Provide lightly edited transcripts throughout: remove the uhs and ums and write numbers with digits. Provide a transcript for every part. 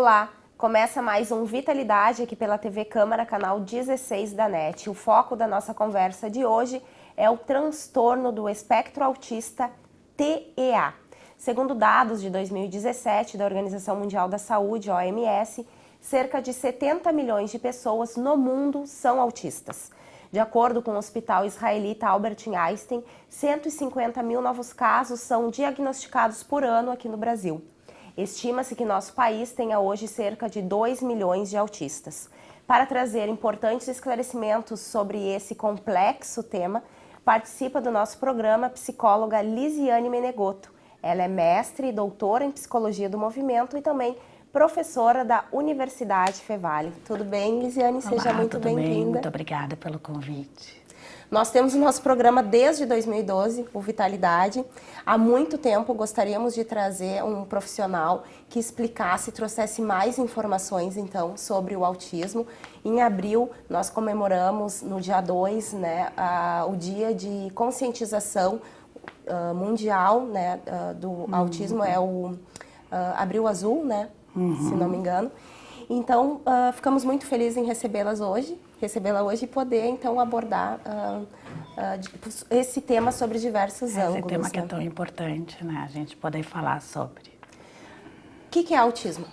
Olá, começa mais um Vitalidade aqui pela TV Câmara, canal 16 da NET. O foco da nossa conversa de hoje é o transtorno do espectro autista TEA. Segundo dados de 2017 da Organização Mundial da Saúde, OMS, cerca de 70 milhões de pessoas no mundo são autistas. De acordo com o hospital israelita Albert Einstein, 150 mil novos casos são diagnosticados por ano aqui no Brasil. Estima-se que nosso país tenha hoje cerca de 2 milhões de autistas. Para trazer importantes esclarecimentos sobre esse complexo tema, participa do nosso programa a psicóloga Lisiane Menegoto. Ela é mestre e doutora em Psicologia do Movimento e também professora da Universidade Fevale. Tudo bem, Lisiane? Seja muito bem-vinda. Muito obrigada pelo convite. Nós temos o nosso programa desde 2012, o Vitalidade. Há muito tempo gostaríamos de trazer um profissional que explicasse, trouxesse mais informações, então, sobre o autismo. Em abril, nós comemoramos, no dia 2, o dia de conscientização mundial, do autismo, é o Abril Azul, se não me engano. Então, ficamos muito felizes em recebê-la hoje e poder, então, abordar esse tema sobre diversos ângulos. Esse tema que é tão importante, a gente poder falar sobre. O que é autismo?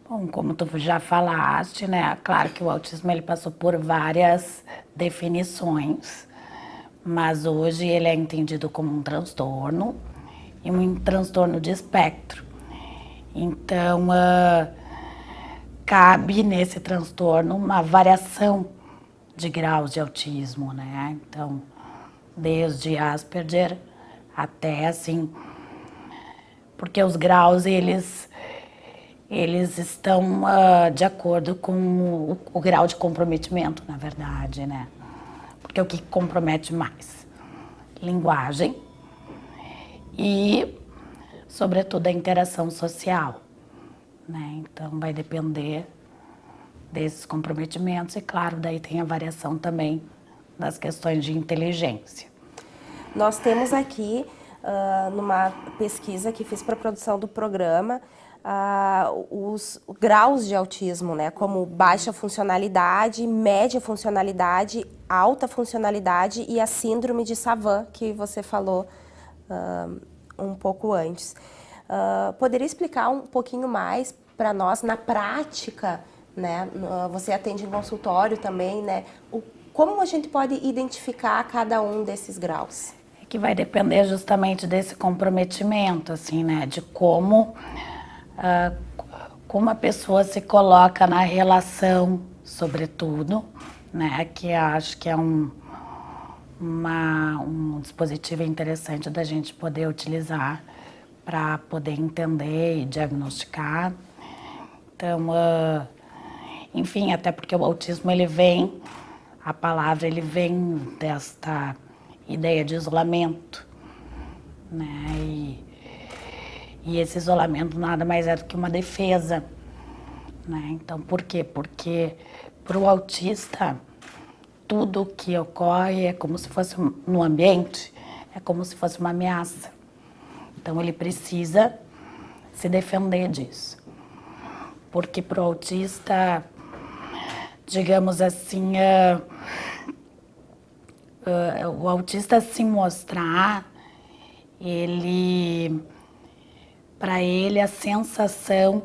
Bom, como tu já falaste, claro que o autismo ele passou por várias definições, mas hoje ele é entendido como um transtorno e um transtorno de espectro. Então, cabe nesse transtorno uma variação de graus de autismo, Então, desde Asperger até assim, porque os graus eles estão de acordo com o grau de comprometimento, na verdade, Porque o que compromete mais? Linguagem e, sobretudo, a interação social. Então, vai depender desses comprometimentos e, claro, daí tem a variação também das questões de inteligência. Nós temos aqui, numa pesquisa que fiz para a produção do programa, os graus de autismo, como baixa funcionalidade, média funcionalidade, alta funcionalidade e a síndrome de Savant, que você falou um pouco antes. Poderia explicar um pouquinho mais para nós, na prática, você atende em consultório também, como a gente pode identificar cada um desses graus? É que vai depender justamente desse comprometimento, assim, de como a pessoa se coloca na relação, sobretudo, que acho que é um dispositivo interessante da gente poder utilizar para poder entender e diagnosticar. Então, enfim, até porque o autismo a palavra vem desta ideia de isolamento, E esse isolamento nada mais é do que uma defesa, Então, por quê? Porque para o autista, tudo que ocorre é como se fosse no ambiente, é como se fosse uma ameaça. Então, ele precisa se defender disso. Porque para o autista, digamos assim, o autista se mostrar, para ele a sensação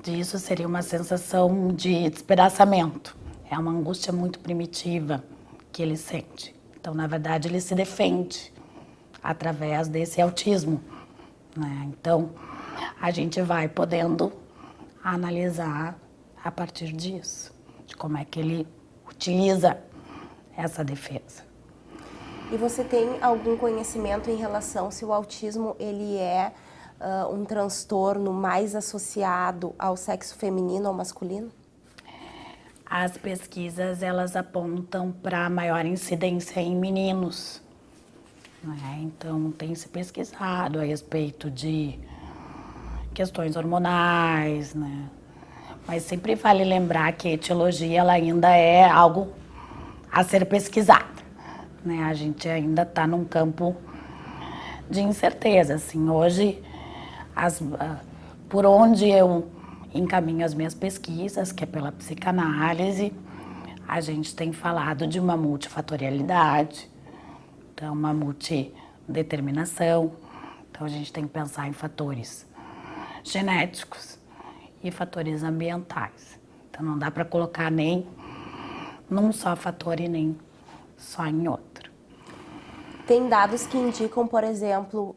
disso seria uma sensação de despedaçamento. É uma angústia muito primitiva que ele sente. Então, na verdade, ele se defende através desse autismo, Então, a gente vai podendo analisar a partir disso, de como é que ele utiliza essa defesa. E você tem algum conhecimento em relação se o autismo ele é um transtorno mais associado ao sexo feminino ou masculino? As pesquisas, elas apontam para maior incidência em meninos, Então, tem se pesquisado a respeito de questões hormonais, Mas sempre vale lembrar que a etiologia ela ainda é algo a ser pesquisado, A gente ainda está num campo de incerteza, assim. Hoje, por onde eu encaminho as minhas pesquisas, que é pela psicanálise. A gente tem falado de uma multifatorialidade, então uma multideterminação. Então a gente tem que pensar em fatores genéticos e fatores ambientais. Então não dá para colocar nem num só fator e nem só em outro. Tem dados que indicam, por exemplo,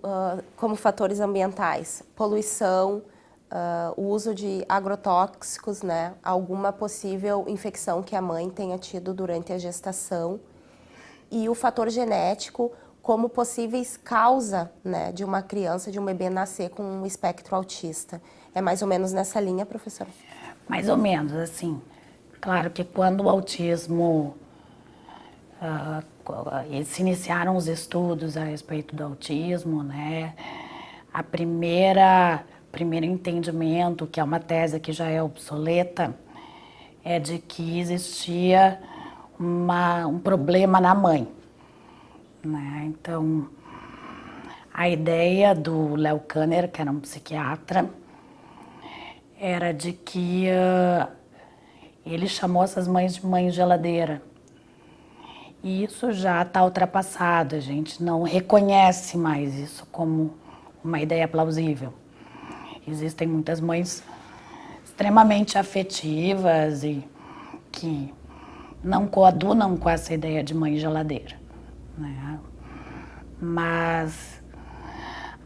como fatores ambientais, poluição, o uso de agrotóxicos, né? Alguma possível infecção que a mãe tenha tido durante a gestação, e o fator genético como possíveis causa, né, de uma criança, de um bebê nascer com um espectro autista. É mais ou menos nessa linha, professora? Mais ou menos, assim. Claro que quando o autismo, se iniciaram os estudos a respeito do autismo, né, primeiro entendimento, que é uma tese que já é obsoleta, é de que existia um problema na mãe, né? Então, a ideia do Léo Kanner, que era um psiquiatra, era de que ele chamou essas mães de mãe geladeira. E isso já está ultrapassado, a gente não reconhece mais isso como uma ideia plausível. Existem muitas mães extremamente afetivas e que não coadunam com essa ideia de mãe geladeira, né? Mas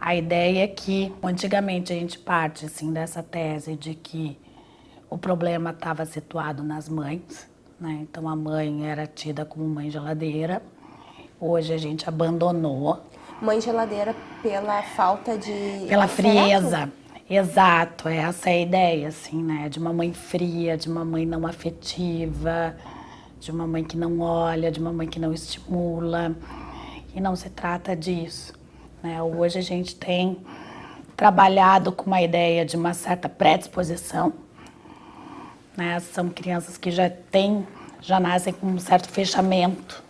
a ideia é que, antigamente, a gente parte assim, dessa tese de que o problema estava situado nas mães, né? Então a mãe era tida como mãe geladeira. Hoje a gente abandonou. Mãe geladeira pela falta de... Pela frieza. Exato, essa é a ideia, assim, né? De uma mãe fria, de uma mãe não afetiva, de uma mãe que não olha, de uma mãe que não estimula. E não se trata disso, né? Hoje a gente tem trabalhado com uma ideia de uma certa predisposição, né? São crianças que já nascem com um certo fechamento.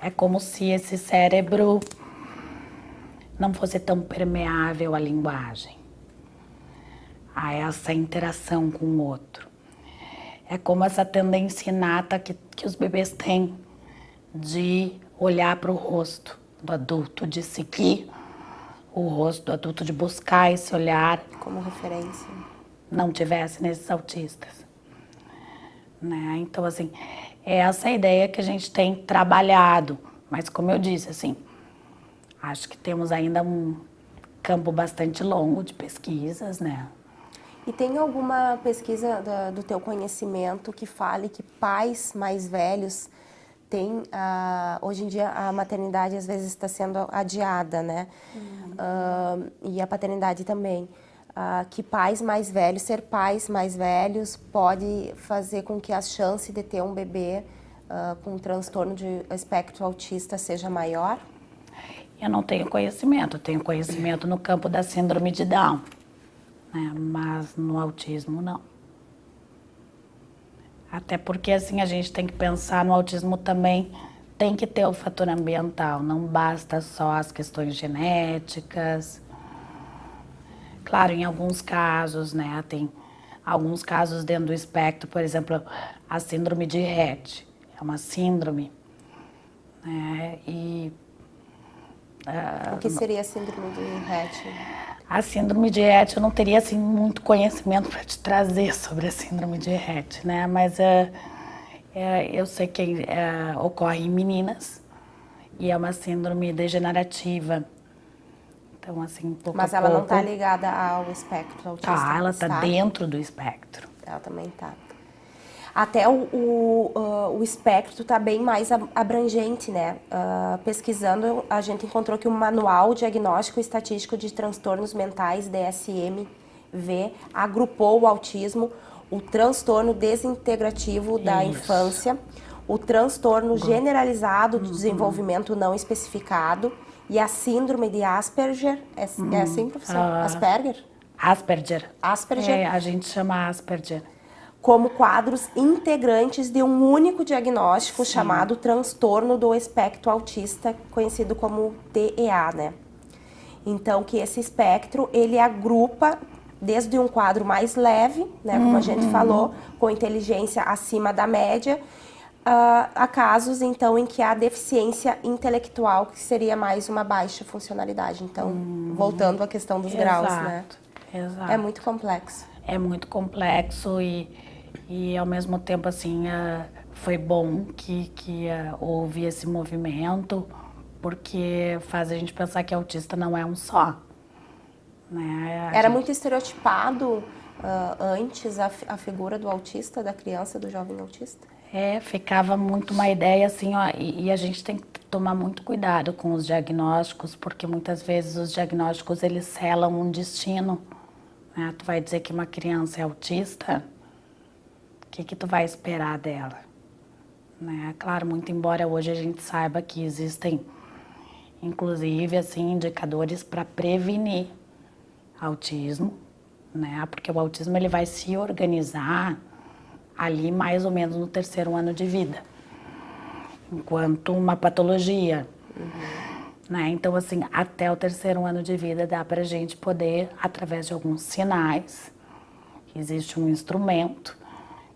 É como se esse cérebro não fosse tão permeável à linguagem, a essa interação com o outro. É como essa tendência inata que os bebês têm de olhar para o rosto do adulto, de seguir o rosto do adulto, de buscar esse olhar. Como referência. Não tivesse nesses autistas, né? Então, assim, é essa ideia que a gente tem trabalhado. Mas, como eu disse, assim, acho que temos ainda um campo bastante longo de pesquisas, né? E tem alguma pesquisa do teu conhecimento que fale que pais mais velhos têm... hoje em dia a maternidade às vezes está sendo adiada, né? E a paternidade também. Que ser pais mais velhos pode fazer com que a chance de ter um bebê com um transtorno de espectro autista seja maior? Eu não tenho conhecimento, eu tenho conhecimento no campo da síndrome de Down, né? Mas no autismo não. Até porque assim a gente tem que pensar no autismo também, tem que ter o fator ambiental, não basta só as questões genéticas. Claro, em alguns casos, né, tem alguns casos dentro do espectro, por exemplo, a síndrome de Rett, é uma síndrome, né, o que seria a síndrome de Rett? A síndrome de Rett, eu não teria assim muito conhecimento para te trazer sobre a síndrome de Rett, né, mas eu sei que ocorre em meninas e é uma síndrome degenerativa. Então, assim, pouco Mas a ela pouco, não está ligada ao espectro autista? Tá, ela está dentro do espectro. Ela também está. Até o espectro está bem mais abrangente, né? Pesquisando, a gente encontrou que o Manual Diagnóstico Estatístico de Transtornos Mentais, DSM-V, agrupou o autismo, o transtorno desintegrativo da infância, o transtorno generalizado do desenvolvimento não especificado e a síndrome de Asperger. É assim, professor? Asperger? Asperger. A gente chama Asperger. Como quadros integrantes de um único diagnóstico chamado transtorno do espectro autista, conhecido como TEA, né? Então, que esse espectro, ele agrupa desde um quadro mais leve, né, como a gente falou, com inteligência acima da média, a casos, então, em que há deficiência intelectual, que seria mais uma baixa funcionalidade. Então, voltando à questão dos graus, né? Exato. É muito complexo. É muito complexo e ao mesmo tempo, assim, foi bom que houve esse movimento, porque faz a gente pensar que autista não é um só. Né? Era muito estereotipado antes a figura do autista, da criança, do jovem autista? Ficava muito uma ideia assim, ó, e a gente tem que tomar muito cuidado com os diagnósticos, porque muitas vezes os diagnósticos eles selam um destino. Né? Tu vai dizer que uma criança é autista, o que tu vai esperar dela? Né? Claro, muito embora hoje a gente saiba que existem, inclusive, assim, indicadores para prevenir autismo, né? Porque o autismo ele vai se organizar ali mais ou menos no 3º ano de vida, enquanto uma patologia. Né? Então, assim, até o 3º ano de vida dá para a gente poder, através de alguns sinais, existe um instrumento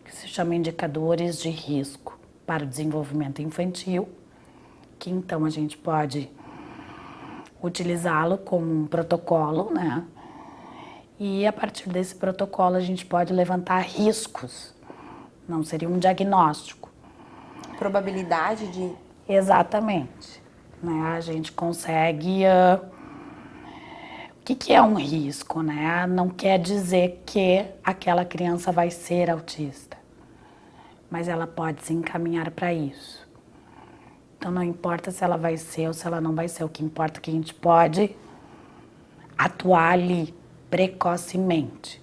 que se chama indicadores de risco para o desenvolvimento infantil, que então a gente pode utilizá-lo como um protocolo, né? E a partir desse protocolo a gente pode levantar riscos. Não seria um diagnóstico. Probabilidade de... Exatamente. Né? A gente consegue... O que é um risco? Né? Não quer dizer que aquela criança vai ser autista, mas ela pode se encaminhar para isso. Então não importa se ela vai ser ou se ela não vai ser, o que importa é que a gente pode atuar ali precocemente.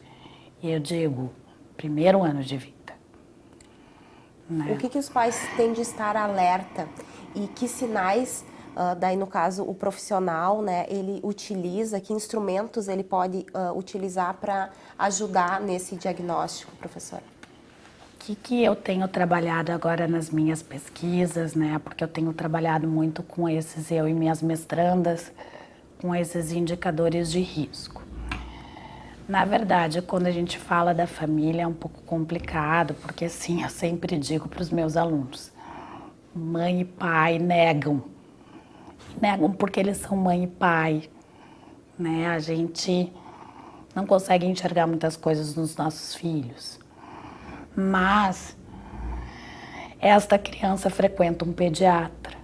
E eu digo, 1º ano de vida. Né? O que os pais têm de estar alerta e que sinais, daí no caso o profissional, né, ele utiliza, que instrumentos ele pode utilizar para ajudar nesse diagnóstico, professora? O que eu tenho trabalhado agora nas minhas pesquisas, né, porque eu tenho trabalhado muito com esses, eu e minhas mestrandas, com esses indicadores de risco. Na verdade, quando a gente fala da família é um pouco complicado, porque assim, eu sempre digo para os meus alunos, mãe e pai negam. Negam porque eles são mãe e pai. Né? A gente não consegue enxergar muitas coisas nos nossos filhos. Mas esta criança frequenta um pediatra.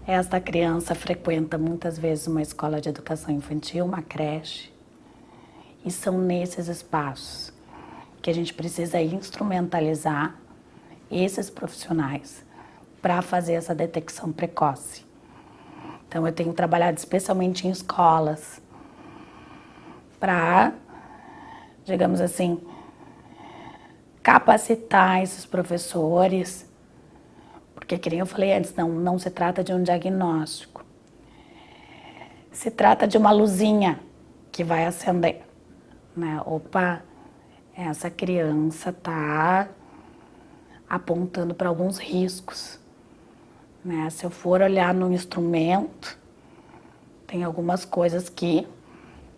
Esta criança frequenta muitas vezes uma escola de educação infantil, uma creche. E são nesses espaços que a gente precisa instrumentalizar esses profissionais para fazer essa detecção precoce. Então, eu tenho trabalhado especialmente em escolas para, digamos assim, capacitar esses professores, porque, que nem eu falei antes, não se trata de um diagnóstico. Se trata de uma luzinha que vai acender. Né? Opa, essa criança está apontando para alguns riscos. Né? Se eu for olhar no instrumento, tem algumas coisas que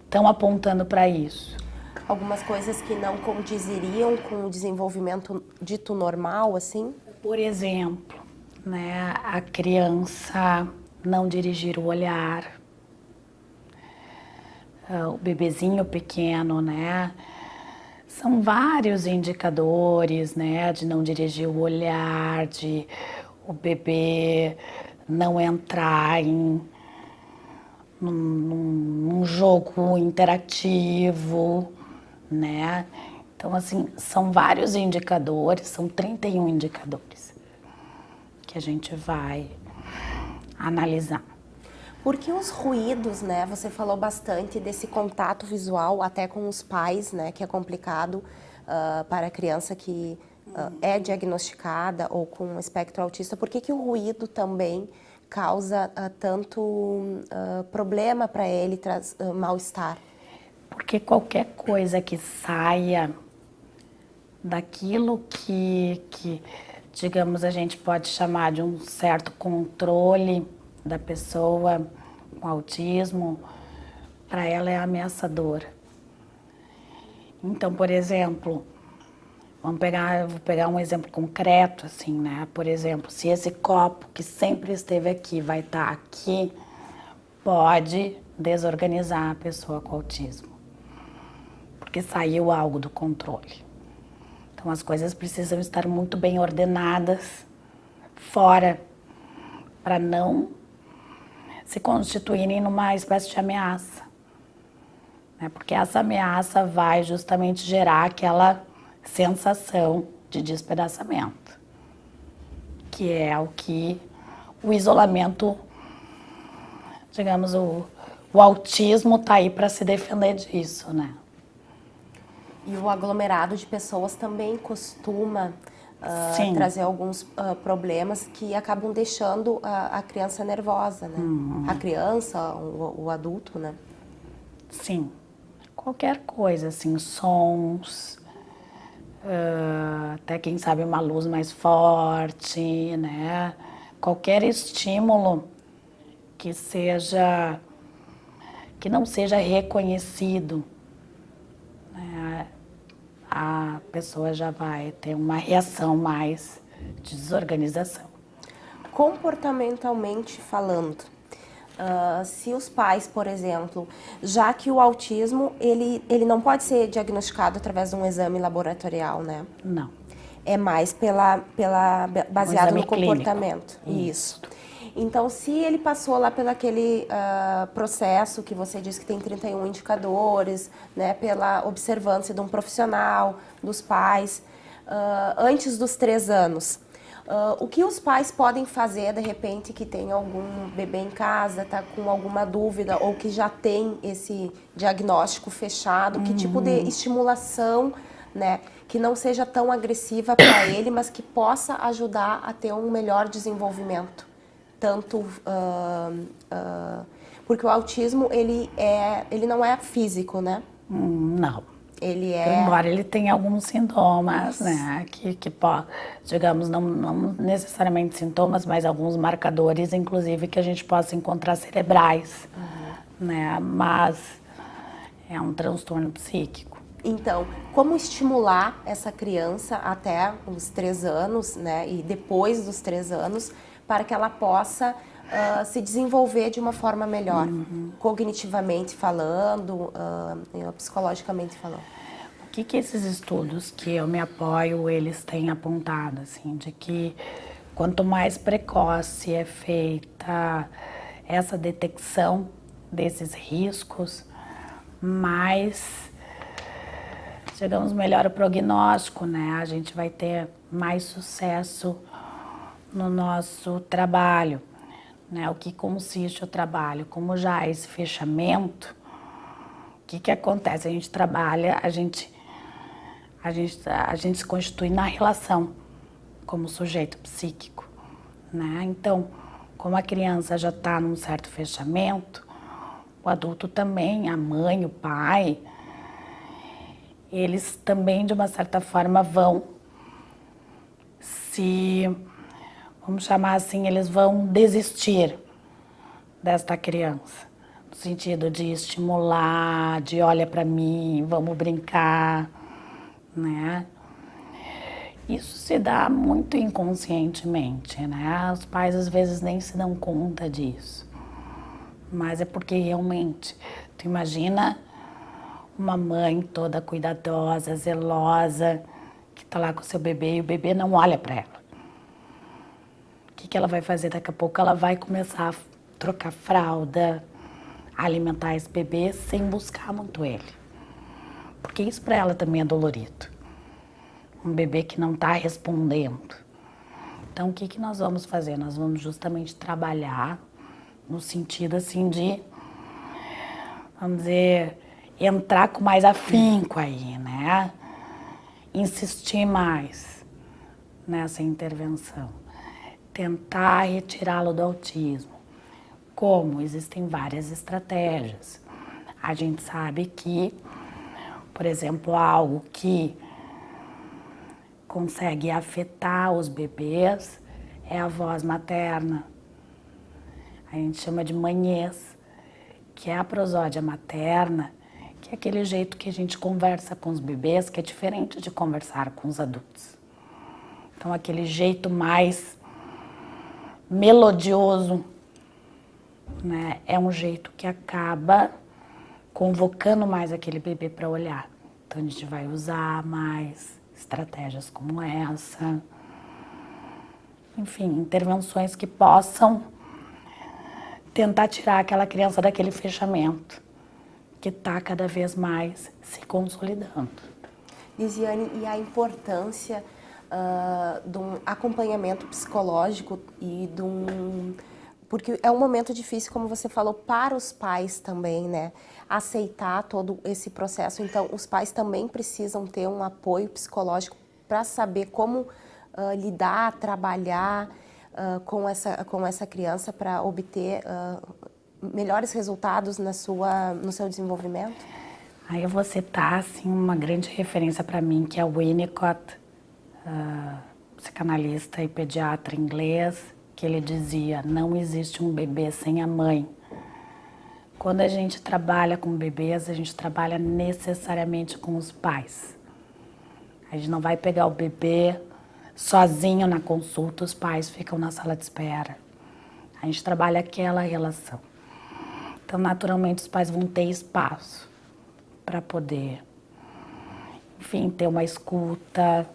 estão apontando para isso. Algumas coisas que não condiziriam com o desenvolvimento dito normal, assim? Por exemplo, né, a criança não dirigir o olhar, o bebezinho pequeno, né? São vários indicadores, né, de não dirigir o olhar, de o bebê não entrar num jogo interativo, né? Então, assim, são vários indicadores, são 31 indicadores que a gente vai analisar. Porque os ruídos, né, você falou bastante desse contato visual até com os pais, né, que é complicado para a criança que é diagnosticada ou com espectro autista. Por que o ruído também causa tanto problema para ele, traz mal-estar? Porque qualquer coisa que saia daquilo que, digamos, a gente pode chamar de um certo controle da pessoa com autismo, para ela é ameaçadora. Então, por exemplo, eu vou pegar um exemplo concreto, assim, né? Por exemplo, se esse copo que sempre esteve aqui vai estar aqui, pode desorganizar a pessoa com autismo, porque saiu algo do controle. Então, as coisas precisam estar muito bem ordenadas fora, para não se constituírem numa espécie de ameaça, né? Porque essa ameaça vai justamente gerar aquela sensação de despedaçamento, que é o que o isolamento, digamos, o autismo está aí para se defender disso, né? E o aglomerado de pessoas também costuma trazer alguns problemas que acabam deixando a criança nervosa, né? A criança, o adulto, né? Sim, qualquer coisa, assim, sons, até quem sabe uma luz mais forte, né? Qualquer estímulo que não seja reconhecido, né? A pessoa já vai ter uma reação mais de desorganização. Comportamentalmente falando, se os pais, por exemplo, já que o autismo, ele não pode ser diagnosticado através de um exame laboratorial, né? Não. É mais baseado no comportamento. Clínico. Isso. Então, se ele passou lá pelo aquele processo que você disse que tem 31 indicadores, né, pela observância de um profissional, dos pais, antes dos 3 anos, o que os pais podem fazer, de repente, que tem algum bebê em casa, está com alguma dúvida, ou que já tem esse diagnóstico fechado, que tipo de estimulação, né, que não seja tão agressiva para ele, mas que possa ajudar a ter um melhor desenvolvimento? Tanto porque o autismo ele não é físico, né? Não. Ele é... Embora ele tenha alguns sintomas, né, que digamos, não necessariamente sintomas, mas alguns marcadores, inclusive, que a gente possa encontrar cerebrais, né, mas é um transtorno psíquico. Então, como estimular essa criança até os 3 anos, né, e depois dos 3 anos, para que ela possa se desenvolver de uma forma melhor, cognitivamente falando, psicologicamente falando? O que esses estudos que eu me apoio, eles têm apontado, assim, de que quanto mais precoce é feita essa detecção desses riscos, mais, digamos, melhor o prognóstico, né? A gente vai ter mais sucesso no nosso trabalho, né? O que consiste o trabalho? Como já há esse fechamento, o que acontece? A gente trabalha, a gente se constitui na relação como sujeito psíquico, né? Então, como a criança já está num certo fechamento, o adulto também, a mãe, o pai, eles também, de uma certa forma, vamos chamar assim, eles vão desistir desta criança, no sentido de estimular, de olha para mim, vamos brincar, né? Isso se dá muito inconscientemente, né? Os pais às vezes nem se dão conta disso, mas é porque realmente, tu imagina uma mãe toda cuidadosa, zelosa, que tá lá com o seu bebê e o bebê não olha para ela. O que ela vai fazer? Daqui a pouco ela vai começar a trocar fralda, alimentar esse bebê sem buscar muito ele. Porque isso para ela também é dolorido. Um bebê que não está respondendo. Então, o que nós vamos fazer? Nós vamos justamente trabalhar no sentido assim de, vamos dizer, entrar com mais afinco aí, né? Insistir mais nessa intervenção. Tentar retirá-lo do autismo. Como? Existem várias estratégias. A gente sabe que, por exemplo, algo que consegue afetar os bebês é a voz materna. A gente chama de manhês, que é a prosódia materna, que é aquele jeito que a gente conversa com os bebês, que é diferente de conversar com os adultos. Então, aquele jeito mais melodioso, né, é um jeito que acaba convocando mais aquele bebê para olhar. Então, a gente vai usar mais estratégias como essa. Enfim, intervenções que possam tentar tirar aquela criança daquele fechamento que está cada vez mais se consolidando. Lisiane, e a importância de um acompanhamento psicológico e de um... Porque é um momento difícil, como você falou, para os pais também, né? Aceitar todo esse processo. Então, os pais também precisam ter um apoio psicológico para saber como lidar, trabalhar com essa criança para obter melhores resultados no seu desenvolvimento? Aí eu vou citar assim, uma grande referência para mim, que é o Winnicott, psicanalista e pediatra inglês, que ele dizia: não existe um bebê sem a mãe. Quando a gente trabalha com bebês, a gente trabalha necessariamente com os pais. A gente não vai pegar o bebê sozinho na consulta, os pais ficam na sala de espera. A gente trabalha aquela relação. Então, naturalmente, os pais vão ter espaço para poder, enfim, ter uma escuta,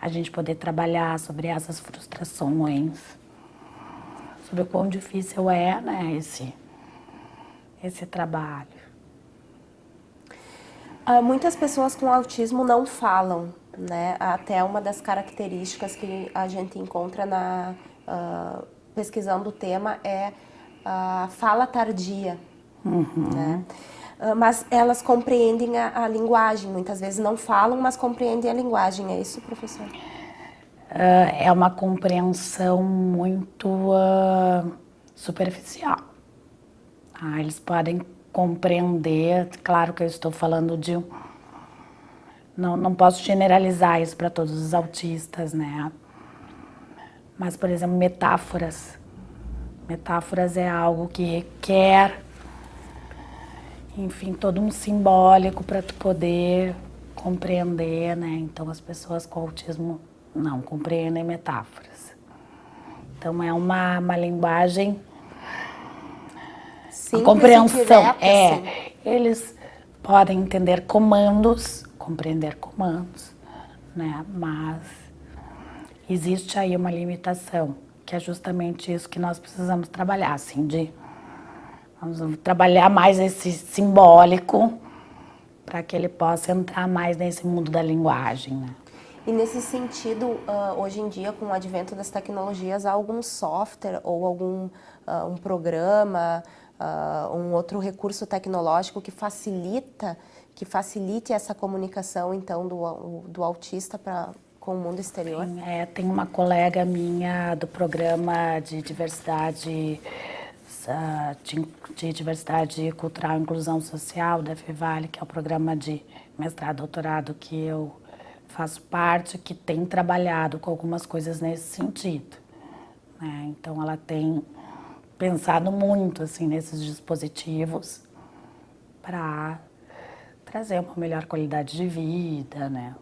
a gente poder trabalhar sobre essas frustrações, sobre o quão difícil é, né, esse trabalho. Muitas pessoas com autismo não falam, né? Até uma das características que a gente encontra pesquisando o tema é a fala tardia, né? Mas elas compreendem a linguagem, muitas vezes não falam, mas compreendem a linguagem. É isso, professor? É uma compreensão muito superficial. Eles podem compreender, claro que eu estou falando de... Não posso generalizar isso para todos os autistas, né? Mas, por exemplo, metáforas. Metáforas é algo que requer, enfim, todo um simbólico para tu poder compreender, né? Então, as pessoas com autismo não compreendem metáforas. Então, é uma linguagem... Simples, a compreensão direta, é... Eles podem entender comandos, compreender comandos, né? Mas existe aí uma limitação, que é justamente isso que nós precisamos trabalhar, assim, vamos trabalhar mais esse simbólico para que ele possa entrar mais nesse mundo da linguagem, né? E nesse sentido, hoje em dia, com o advento das tecnologias, há algum software ou algum um programa, um outro recurso tecnológico que facilite essa comunicação, então, do autista com o mundo exterior? Sim, tem uma colega minha do programa de diversidade cultural e inclusão social da FEVALE, que é o programa de mestrado e doutorado que eu faço parte, que tem trabalhado com algumas coisas nesse sentido, né? Então, ela tem pensado muito assim, nesses dispositivos para trazer uma melhor qualidade de vida, né?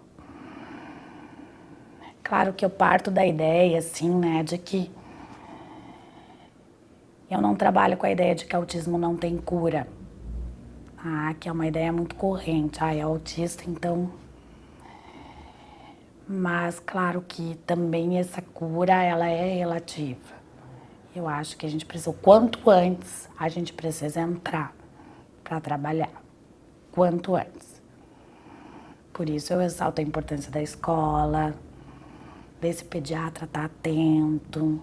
Claro que eu parto da ideia, assim, né, de que eu não trabalho com a ideia de que autismo não tem cura. Que é uma ideia muito corrente. É autista, então... Mas, claro que também essa cura, ela é relativa. Eu acho que a gente precisa, o quanto antes, a gente precisa entrar para trabalhar. Quanto antes. Por isso eu ressalto a importância da escola, desse pediatra estar atento,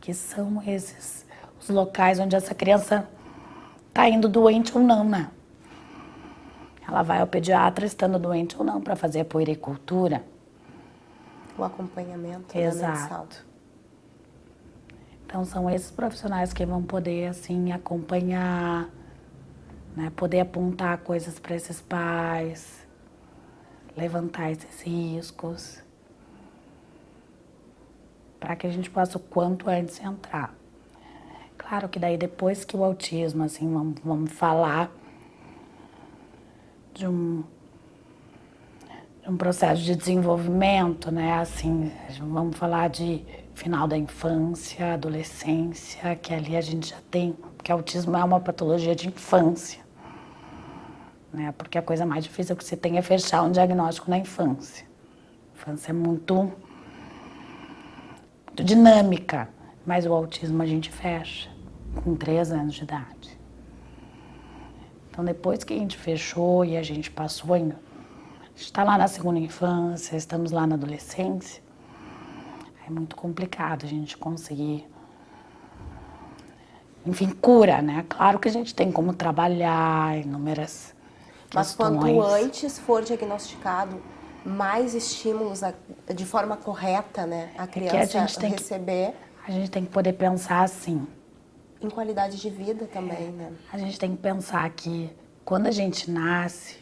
que são esses os locais onde essa criança está indo doente ou não, né? Ela vai ao pediatra estando doente ou não para fazer a puericultura. O acompanhamento. Exato. Então são esses profissionais que vão poder assim acompanhar, né? Poder apontar coisas para esses pais, levantar esses riscos, para que a gente possa o quanto antes entrar. Claro que daí depois que o autismo, assim, vamos falar de um processo de desenvolvimento, né? Assim, vamos falar de final da infância, adolescência, que ali a gente já tem, porque autismo é uma patologia de infância, né? Porque a coisa mais difícil que você tem é fechar um diagnóstico na infância. A infância é muito dinâmica, mas o autismo a gente fecha com 3 anos de idade. Então, depois que a gente fechou e a gente passou, a gente está lá na segunda infância, estamos lá na adolescência, é muito complicado a gente conseguir, enfim, cura, né? Claro que a gente tem como trabalhar inúmeras Mas questões. quanto antes for diagnosticado, mais estímulos de forma correta, né, a criança receber. A gente tem que poder pensar assim. Em qualidade de vida também, né? A gente tem que pensar que quando a gente nasce,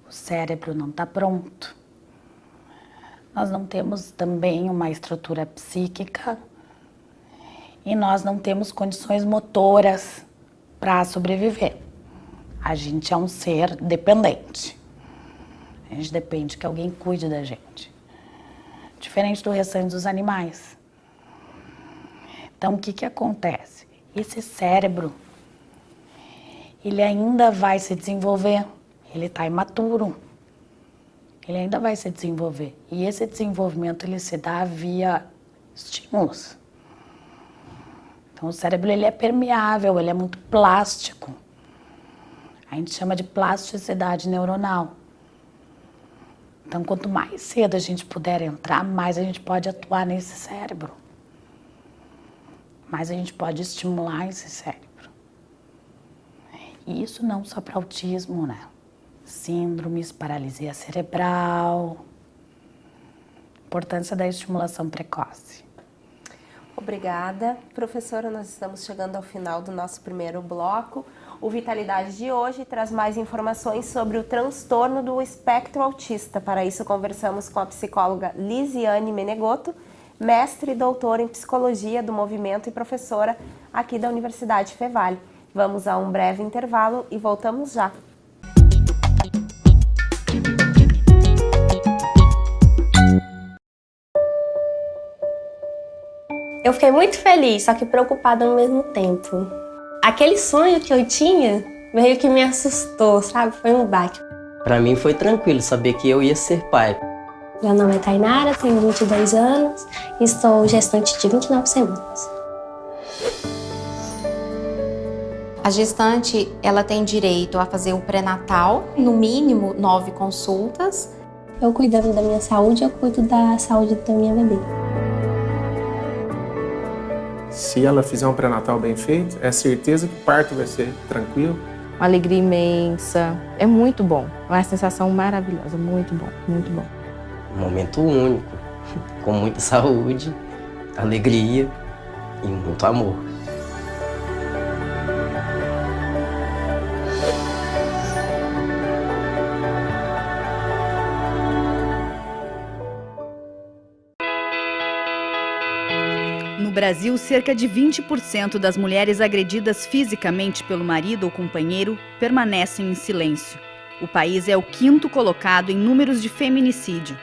o cérebro não está pronto. Nós não temos também uma estrutura psíquica e nós não temos condições motoras para sobreviver. A gente é um ser dependente. A gente depende que alguém cuide da gente. Diferente do restante dos animais. Então, o que acontece? Esse cérebro, ele ainda vai se desenvolver. Ele está imaturo. Ele ainda vai se desenvolver. E esse desenvolvimento, ele se dá via estímulos. Então, o cérebro, ele é permeável, ele é muito plástico. A gente chama de plasticidade neuronal. Então, quanto mais cedo a gente puder entrar, mais a gente pode atuar nesse cérebro. Mais a gente pode estimular esse cérebro. E isso não só para autismo, né? Síndromes, paralisia cerebral. Importância da estimulação precoce. Obrigada. Professora, nós estamos chegando ao final do nosso primeiro bloco. O Vitalidade de hoje traz mais informações sobre o transtorno do espectro autista. Para isso, conversamos com a psicóloga Lisiane Menegoto, mestre e doutora em psicologia do movimento e professora aqui da Universidade Fevale. Vamos a um breve intervalo e voltamos já. Eu fiquei muito feliz, só que preocupada ao mesmo tempo. Aquele sonho que eu tinha meio que me assustou, sabe? Foi um baque. Para mim foi tranquilo saber que eu ia ser pai. Meu nome é Tainara, tenho 22 anos e estou gestante de 29 semanas. A gestante, ela tem direito a fazer o pré-natal, no mínimo 9 consultas. Eu cuidando da minha saúde, eu cuido da saúde da minha bebê. Se ela fizer um pré-natal bem feito, é certeza que o parto vai ser tranquilo. Uma alegria imensa, é muito bom, uma sensação maravilhosa, muito bom, muito bom. Um momento único, com muita saúde, alegria e muito amor. No Brasil, cerca de 20% das mulheres agredidas fisicamente pelo marido ou companheiro permanecem em silêncio. O país é o 5º colocado em números de feminicídio.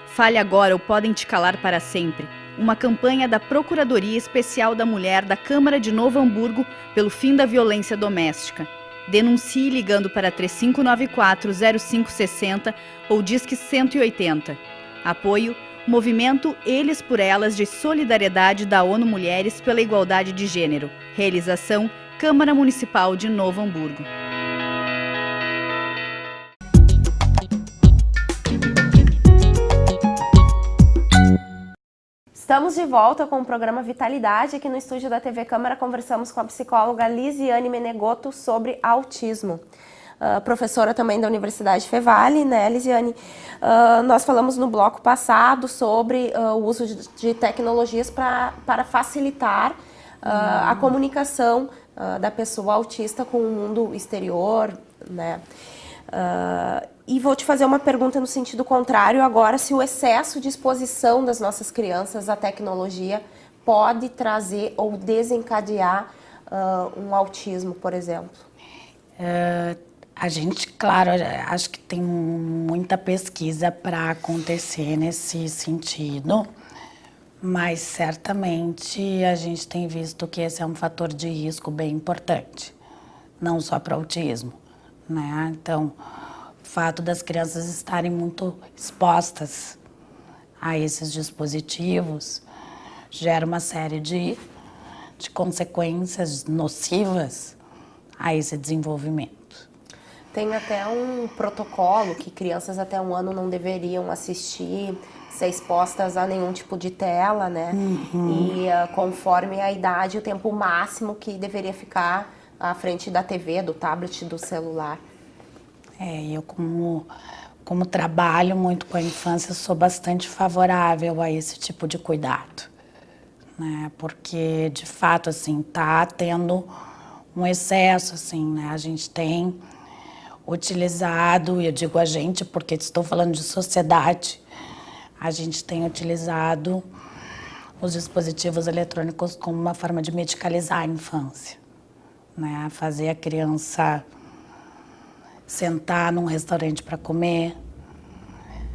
Fale agora ou podem te calar para sempre. Uma campanha da Procuradoria Especial da Mulher da Câmara de Novo Hamburgo pelo fim da violência doméstica. Denuncie ligando para 3594-0560 ou Disque 180. Apoio Movimento Eles por Elas de Solidariedade da ONU Mulheres pela Igualdade de Gênero. Realização Câmara Municipal de Novo Hamburgo. Estamos de volta com o programa Vitalidade. Aqui no estúdio da TV Câmara conversamos com a psicóloga Lisiane Menegoto sobre autismo. Professora também da Universidade Fevale, né, Lisiane? Nós falamos no bloco passado sobre o uso de tecnologias para facilitar a comunicação da pessoa autista com o mundo exterior, né? E vou te fazer uma pergunta no sentido contrário agora, se o excesso de exposição das nossas crianças à tecnologia pode trazer ou desencadear um autismo, por exemplo. A gente, claro, acho que tem muita pesquisa para acontecer nesse sentido, mas certamente a gente tem visto que esse é um fator de risco bem importante, não só para autismo, né? Então, o fato das crianças estarem muito expostas a esses dispositivos gera uma série de consequências nocivas a esse desenvolvimento. Tem até um protocolo que crianças até 1 ano não deveriam assistir, ser expostas a nenhum tipo de tela, né? E conforme a idade, o tempo máximo que deveria ficar à frente da TV, do tablet, do celular. Eu como trabalho muito com a infância, sou bastante favorável a esse tipo de cuidado, né? Porque, de fato, assim, tá tendo um excesso, assim, né? A gente tem utilizado, e eu digo a gente porque estou falando de sociedade, a gente tem utilizado os dispositivos eletrônicos como uma forma de medicalizar a infância, né? Fazer a criança sentar num restaurante para comer,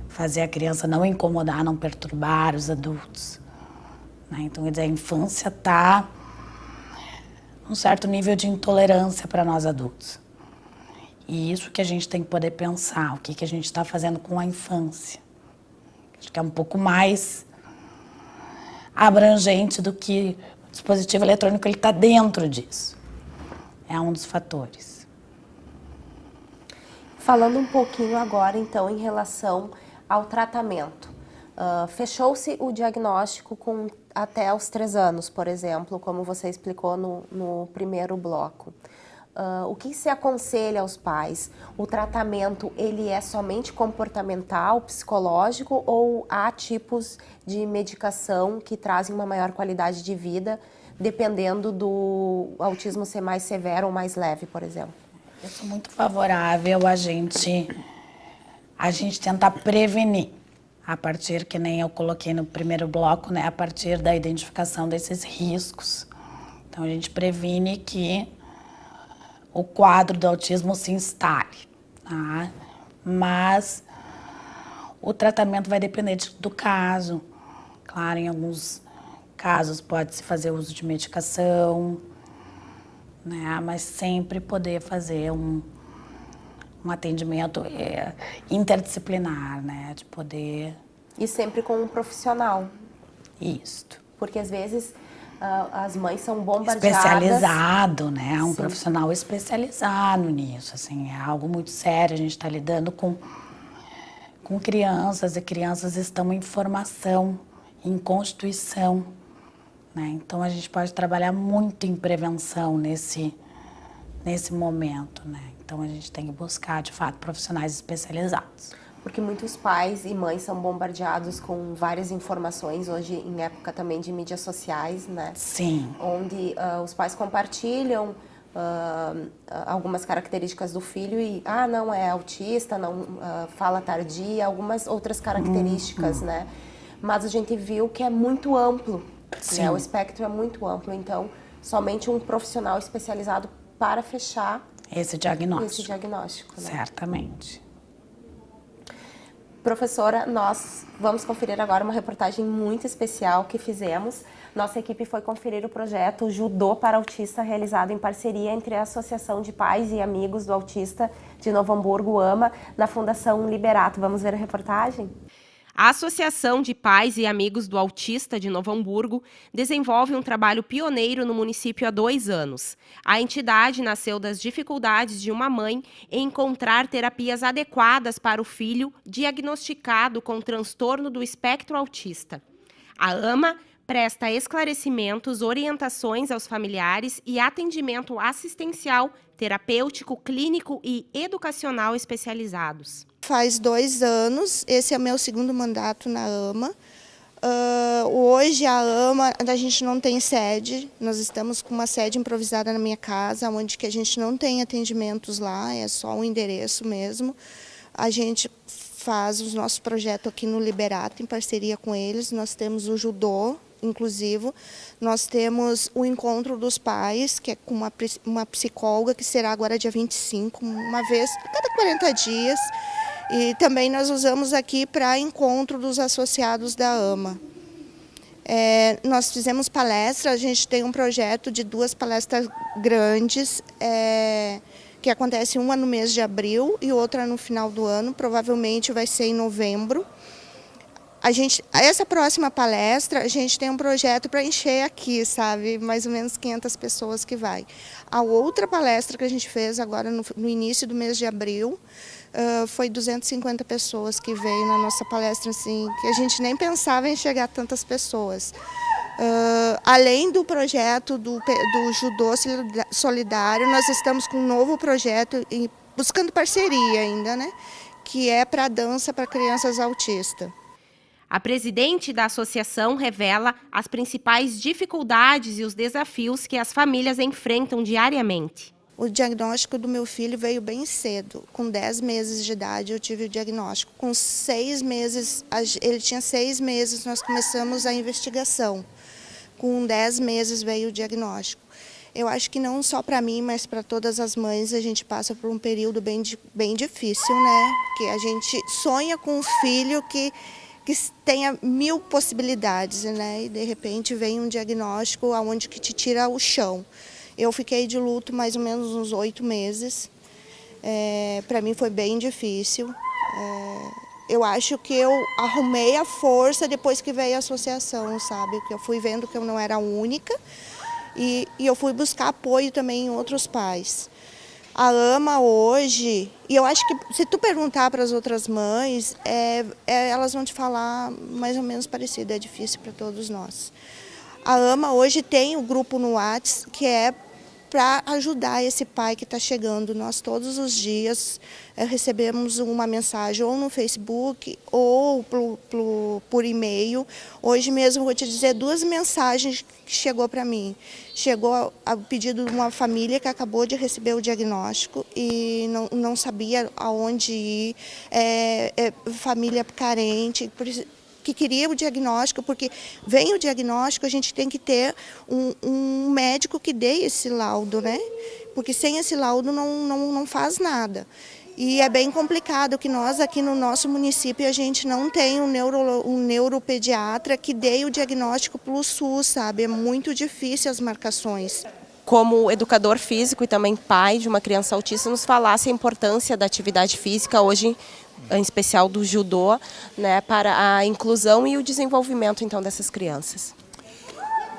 fazer a criança não incomodar, não perturbar os adultos, né? Então, quer dizer, a infância está um certo nível de intolerância para nós adultos. E isso que a gente tem que poder pensar, o que a gente está fazendo com a infância. Acho que é um pouco mais abrangente do que o dispositivo eletrônico, ele está dentro disso. É um dos fatores. Falando um pouquinho agora, então, em relação ao tratamento. Fechou-se o diagnóstico com até os 3 anos, por exemplo, como você explicou no primeiro bloco. O que se aconselha aos pais? O tratamento, ele é somente comportamental, psicológico, ou há tipos de medicação que trazem uma maior qualidade de vida, dependendo do autismo ser mais severo ou mais leve, por exemplo? Eu sou muito favorável a gente tentar prevenir, a partir, que nem eu coloquei no primeiro bloco, né, a partir da identificação desses riscos. Então, a gente previne que o quadro do autismo se instale, tá? Mas o tratamento vai depender do caso. Claro, em alguns casos pode-se fazer uso de medicação, né? Mas sempre poder fazer um atendimento interdisciplinar, né? De poder... E sempre com um profissional. Isto. Porque às vezes as mães são bombardeadas. Especializado, né? Um Sim. profissional especializado nisso, assim, é algo muito sério. A gente está lidando com crianças, e crianças estão em formação, em constituição, né? Então a gente pode trabalhar muito em prevenção nesse momento, né? Então a gente tem que buscar, de fato, profissionais especializados. Porque muitos pais e mães são bombardeados com várias informações, hoje em época também de mídias sociais, né? Sim. Onde os pais compartilham algumas características do filho e, não, é autista, não fala tardia, algumas outras características, né? Mas a gente viu que é muito amplo, né? O espectro é muito amplo, então somente um profissional especializado para fechar esse diagnóstico. Esse diagnóstico, né? Certamente. Professora, nós vamos conferir agora uma reportagem muito especial que fizemos. Nossa equipe foi conferir o projeto Judô para Autista, realizado em parceria entre a Associação de Pais e Amigos do Autista de Novo Hamburgo, AMA, na Fundação Liberato. Vamos ver a reportagem? A Associação de Pais e Amigos do Autista de Novo Hamburgo desenvolve um trabalho pioneiro no município há 2 anos. A entidade nasceu das dificuldades de uma mãe em encontrar terapias adequadas para o filho diagnosticado com transtorno do espectro autista. A AMA presta esclarecimentos, orientações aos familiares e atendimento assistencial, terapêutico, clínico e educacional especializados. Faz 2 anos, esse é o meu 2º mandato na AMA. Hoje a AMA, a gente não tem sede, nós estamos com uma sede improvisada na minha casa, onde que a gente não tem atendimentos lá, é só um endereço mesmo. A gente faz os nossos projetos aqui no Liberato, em parceria com eles. Nós temos o judô, inclusivo. Nós temos o encontro dos pais, que é com uma psicóloga, que será agora dia 25, uma vez a cada 40 dias. E também nós usamos aqui para encontro dos associados da AMA. Nós fizemos palestra, a gente tem um projeto de 2 palestras grandes, que acontece uma no mês de abril e outra no final do ano, provavelmente vai ser em novembro. Essa próxima palestra, a gente tem um projeto para encher aqui, sabe? Mais ou menos 500 pessoas que vai. A outra palestra que a gente fez agora no início do mês de abril, foi 250 pessoas que veio na nossa palestra, assim, que a gente nem pensava em chegar a tantas pessoas. Além do projeto do Judô Solidário, nós estamos com um novo projeto, buscando parceria ainda, né? Que é para dança para crianças autistas. A presidente da associação revela as principais dificuldades e os desafios que as famílias enfrentam diariamente. O diagnóstico do meu filho veio bem cedo. Com 10 meses de idade eu tive o diagnóstico. Com 6 meses, ele tinha 6 meses, nós começamos a investigação. Com 10 meses veio o diagnóstico. Eu acho que não só para mim, mas para todas as mães, a gente passa por um período bem difícil, né? Que a gente sonha com um filho que tenha 1000 possibilidades, né? E de repente vem um diagnóstico onde que te tira o chão. Eu fiquei de luto mais ou menos uns 8 meses. Para mim foi bem difícil. Eu acho que eu arrumei a força depois que veio a associação, sabe? Que eu fui vendo que eu não era a única e eu fui buscar apoio também em outros pais. A AMA hoje, e eu acho que se tu perguntar para as outras mães, elas vão te falar mais ou menos parecido, é difícil para todos nós. A AMA hoje tem o grupo no WhatsApp que é para ajudar esse pai que está chegando. Nós todos os dias recebemos uma mensagem ou no Facebook ou por e-mail. Hoje mesmo vou te dizer 2 mensagens que chegou para mim. Chegou a pedido de uma família que acabou de receber o diagnóstico e não sabia aonde ir, família carente, que queria o diagnóstico, porque vem o diagnóstico, a gente tem que ter um médico que dê esse laudo, né? Porque sem esse laudo não faz nada. E é bem complicado que nós aqui no nosso município a gente não tem um neuropediatra que dê o diagnóstico pelo SUS, sabe? É muito difícil as marcações. Como educador físico e também pai de uma criança autista, nos falasse a importância da atividade física hoje, em especial do judô, né, para a inclusão e o desenvolvimento então dessas crianças.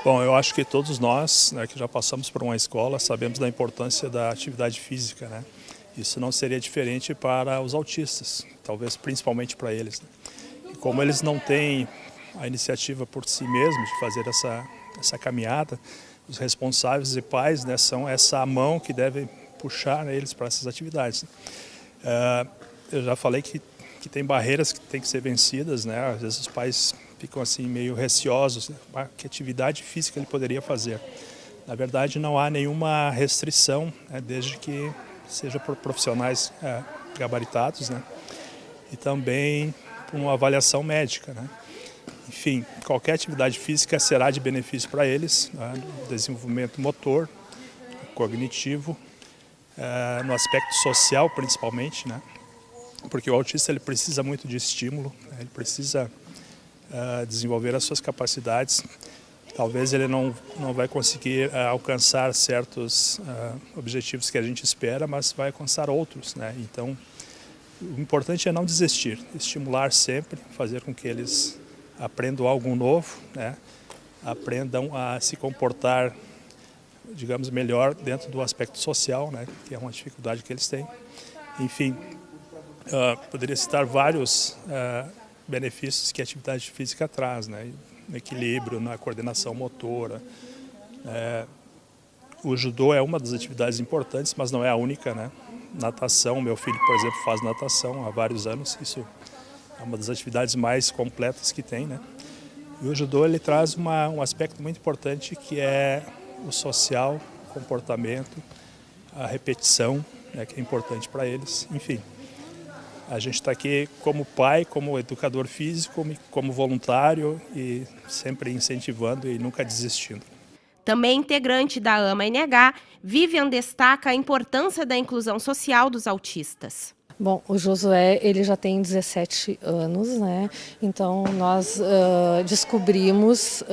Bom, eu acho que todos nós, né, que já passamos por uma escola, sabemos da importância da atividade física, né? Isso não seria diferente para os autistas, talvez principalmente para eles, né? E como eles não têm a iniciativa por si mesmos de fazer essa caminhada, os responsáveis e pais, né, são essa mão que deve puxar, né, eles para essas atividades. Eu já falei que tem barreiras que têm que ser vencidas, né? Às vezes os pais ficam assim meio receosos, né? Que atividade física ele poderia fazer. Na verdade, não há nenhuma restrição, né, desde que seja por profissionais gabaritados, né? E também por uma avaliação médica, né? Enfim, qualquer atividade física será de benefício para eles, né? No desenvolvimento motor, cognitivo, no aspecto social principalmente, né? Porque o autista ele precisa muito de estímulo, né? Ele precisa desenvolver as suas capacidades. Talvez ele não vai conseguir alcançar certos objetivos que a gente espera, mas vai alcançar outros, né? Então, o importante é não desistir, estimular sempre, fazer com que eles aprendam algo novo, né? Aprendam a se comportar, digamos, melhor dentro do aspecto social, né? Que é uma dificuldade que eles têm. Enfim, poderia citar vários benefícios que a atividade física traz, né? No equilíbrio, na coordenação motora. O judô é uma das atividades importantes, mas não é a única, né? Natação, meu filho, por exemplo, faz natação há vários anos, isso é uma das atividades mais completas que tem, né? E o judô ele traz um aspecto muito importante que é o social, o comportamento, a repetição, né, que é importante para eles. Enfim, A gente está aqui como pai, como educador físico, como voluntário e sempre incentivando e nunca desistindo. Também integrante da AMA-NH, Vivian destaca a importância da inclusão social dos autistas. Bom, o Josué, ele já tem 17 anos, né? Então nós descobrimos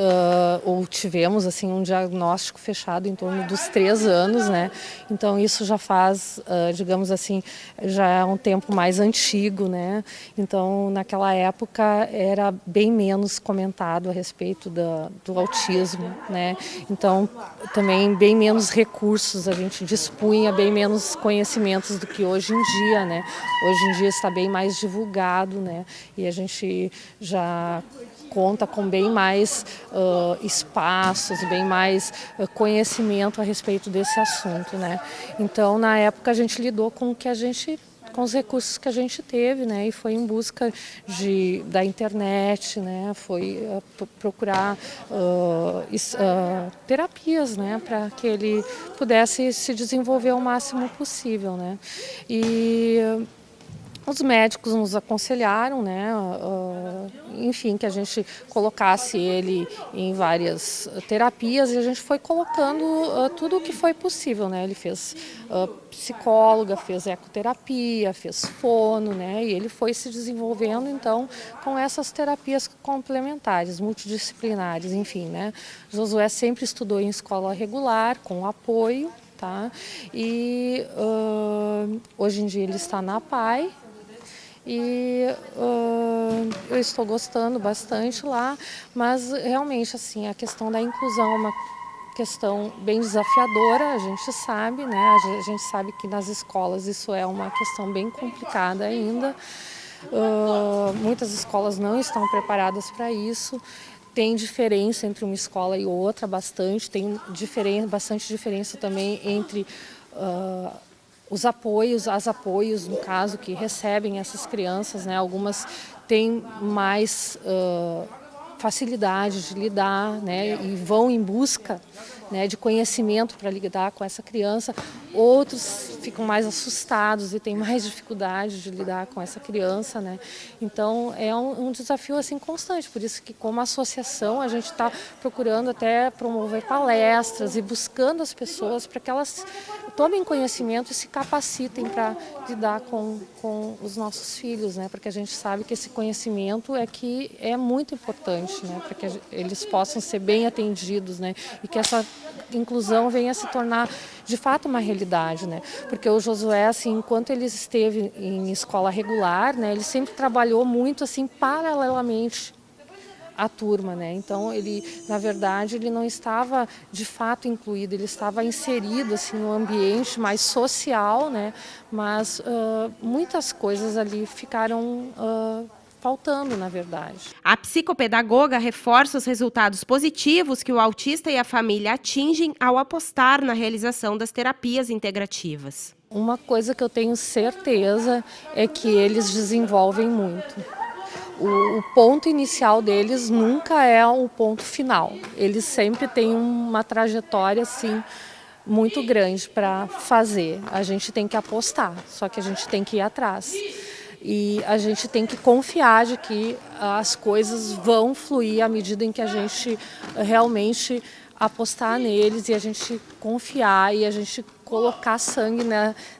ou tivemos assim um diagnóstico fechado em torno dos 3 anos, né? Então isso já faz, digamos assim, já é um tempo mais antigo, né? Então naquela época era bem menos comentado a respeito do autismo, né? Então também bem menos recursos, a gente dispunha bem menos conhecimentos do que hoje em dia, né? Hoje em dia está bem mais divulgado, né? E a gente já conta com bem mais espaços, bem mais conhecimento a respeito desse assunto, né? Então, na época, a gente lidou com o que a gente, com os recursos que a gente teve, né? E foi em busca da internet, né? Foi procurar terapias, né? Para que ele pudesse se desenvolver o máximo possível, né? E os médicos nos aconselharam, né, enfim, que a gente colocasse ele em várias terapias e a gente foi colocando tudo o que foi possível, né? Ele fez psicóloga, fez ecoterapia, fez fono, né? E ele foi se desenvolvendo, então, com essas terapias complementares, multidisciplinares, enfim, né? Josué sempre estudou em escola regular, com apoio, tá? E hoje em dia ele está na PAI, e eu estou gostando bastante lá, mas realmente assim, a questão da inclusão é uma questão bem desafiadora, a gente sabe, né? A gente sabe que nas escolas isso é uma questão bem complicada ainda. Muitas escolas não estão preparadas para isso. Tem diferença entre uma escola e outra, bastante. Tem bastante diferença também entre os apoios, as apoios, no caso, que recebem essas crianças, né? Algumas têm mais facilidade de lidar, né? E vão em busca, né, de conhecimento para lidar com essa criança. Outros ficam mais assustados e têm mais dificuldade de lidar com essa criança, né? Então é um desafio assim constante. Por isso que, como associação, a gente está procurando até promover palestras e buscando as pessoas para que elas tomem conhecimento e se capacitem para lidar com os nossos filhos, né? Porque a gente sabe que esse conhecimento é muito importante, né? Para que eles possam ser bem atendidos, né? E que essa inclusão venha a se tornar de fato uma realidade, né? Porque o Josué, assim, enquanto ele esteve em escola regular, né, ele sempre trabalhou muito assim paralelamente à turma, né? Então ele, na verdade, ele não estava de fato incluído, ele estava inserido assim no ambiente mais social, né? Mas muitas coisas ali ficaram faltando, na verdade. A psicopedagoga reforça os resultados positivos que o autista e a família atingem ao apostar na realização das terapias integrativas. Uma coisa que eu tenho certeza é que eles desenvolvem muito. O ponto inicial deles nunca é o ponto final. Eles sempre têm uma trajetória assim muito grande para fazer. A gente tem que apostar, só que a gente tem que ir atrás. E a gente tem que confiar de que as coisas vão fluir à medida em que a gente realmente apostar neles e a gente confiar e a gente colocar sangue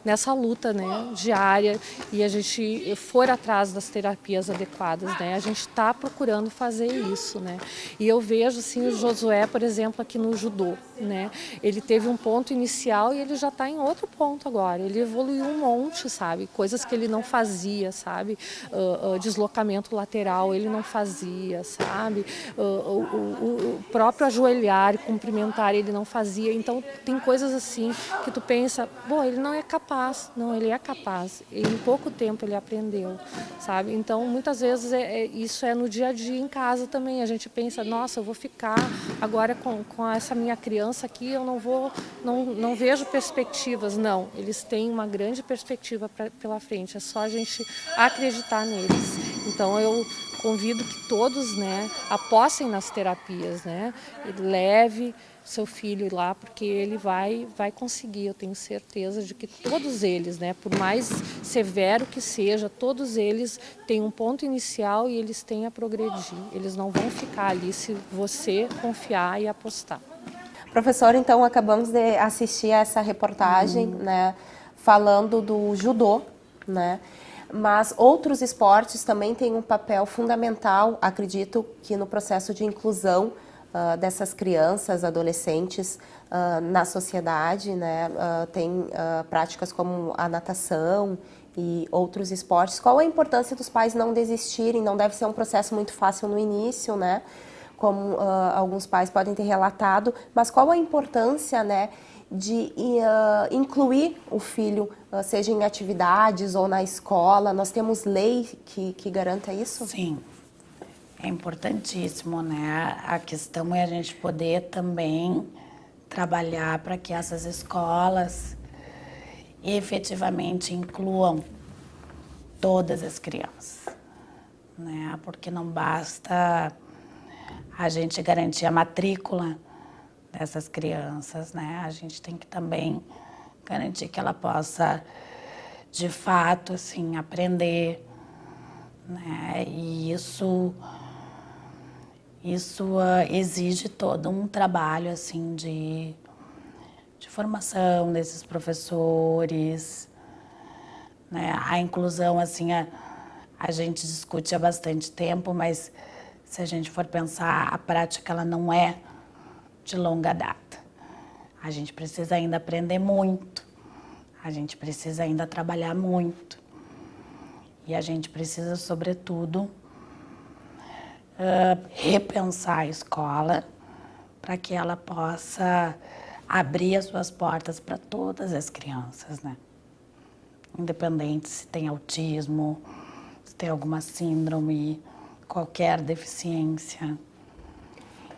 nessa luta, né, diária, e a gente for atrás das terapias adequadas, né? A gente está procurando fazer isso, né? E eu vejo assim o Josué, por exemplo, aqui no judô, né? Ele teve um ponto inicial e ele já está em outro ponto agora. Ele evoluiu um monte, sabe? Coisas que ele não fazia, sabe? Deslocamento lateral ele não fazia, sabe? O próprio ajoelhar e cumprimentar ele não fazia. Então tem coisas assim que tu pensa, bom, ele não é capaz. Não, ele é capaz. E em pouco tempo ele aprendeu, sabe? Então muitas vezes isso é no dia a dia em casa também. A gente pensa, nossa, eu vou ficar agora com essa minha criança aqui, eu não vejo perspectivas. Não, eles têm uma grande perspectiva pela frente. É só a gente acreditar neles. Então eu convido que todos, né, apostem nas terapias, né, e leve seu filho lá, porque ele vai conseguir, eu tenho certeza de que todos eles, né, por mais severo que seja, todos eles têm um ponto inicial e eles têm a progredir. Eles não vão ficar ali se você confiar e apostar. Professor, então acabamos de assistir a essa reportagem, né, falando do judô, né? Mas outros esportes também têm um papel fundamental, acredito que no processo de inclusão dessas crianças, adolescentes na sociedade, né? Tem práticas como a natação e outros esportes. Qual a importância dos pais não desistirem? Não deve ser um processo muito fácil no início, né? Como alguns pais podem ter relatado, mas qual a importância, né, de incluir o filho, seja em atividades ou na escola? Nós temos lei que garanta isso? Sim, é importantíssimo, né? A questão é a gente poder também trabalhar para que essas escolas efetivamente incluam todas as crianças, né? Porque não basta a gente garantir a matrícula dessas crianças, né? A gente tem que também garantir que ela possa, de fato, assim, aprender, né? E isso exige todo um trabalho, assim, de formação desses professores, né? A inclusão, assim, a gente discute há bastante tempo, mas se a gente for pensar, a prática ela não é de longa data. A gente precisa ainda aprender muito, a gente precisa ainda trabalhar muito e a gente precisa, sobretudo, repensar a escola para que ela possa abrir as suas portas para todas as crianças, né? Independente se tem autismo, se tem alguma síndrome, qualquer deficiência.